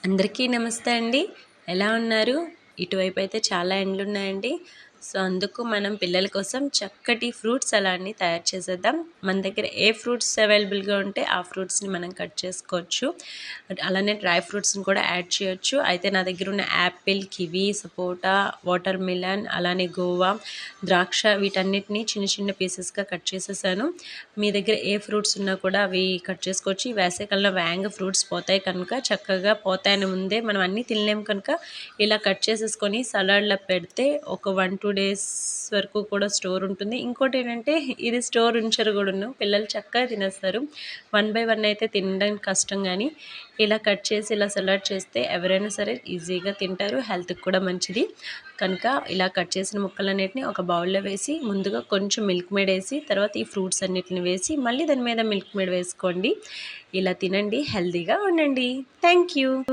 అందరికీ నమస్తే అండి. ఎలా ఉన్నారు? ఇటువైపు అయితే చాలా ఎండలున్నాయండి. సో, అందుకు మనం పిల్లల కోసం చక్కటి ఫ్రూట్ సలాడ్‌ని తయారు చేసేద్దాం. మన దగ్గర ఏ ఫ్రూట్స్ అవైలబుల్‌గా ఉంటే ఆ ఫ్రూట్స్‌ని మనం కట్ చేసుకోవచ్చు. అలానే డ్రై ఫ్రూట్స్‌ని కూడా యాడ్ చేయొచ్చు. అయితే నా దగ్గర ఉన్న యాపిల్, కివి, సపోటా, వాటర్ మిలన్, అలానే గోవా, ద్రాక్ష వీటన్నిటిని చిన్న చిన్న పీసెస్‌గా కట్ చేసేసాను. మీ దగ్గర ఏ ఫ్రూట్స్ ఉన్నా కూడా అవి కట్ చేసుకోవచ్చు. ఈ వేసవికాలంలో వేగంగా ఫ్రూట్స్ పోతాయి కనుక చక్కగా పోతాయని ముందే మనం అన్నీ తినలేము కనుక ఇలా కట్ చేసేసుకొని సలాడ్‌లో పెడితే ఒక 1, 2 డేస్ వరకు కూడా స్టోర్ ఉంటుంది. ఇంకోటి ఏంటంటే ఇది స్టోర్ ఉంచరు కూడాను. పిల్లలు చక్కగా తినేస్తారు. 1 బై 1 అయితే తినడం కష్టం గానీ ఇలా కట్ చేసి ఇలా సలాడ్ చేస్తే ఎవరైనా సరే ఈజీగా తింటారు. హెల్త్‌కి కూడా మంచిది. కనుక ఇలా కట్ చేసిన ముక్కలన్నిటిని ఒక బౌల్‌లో వేసి ముందుగా కొంచెం మిల్క్ మేడ్ వేసి తర్వాత ఈ ఫ్రూట్స్ అన్నిటిని వేసి మళ్ళీ దాని మీద మిల్క్ మేడ్ వేసుకోండి. ఇలా తినండి, హెల్తీగా ఉండండి. Thank you.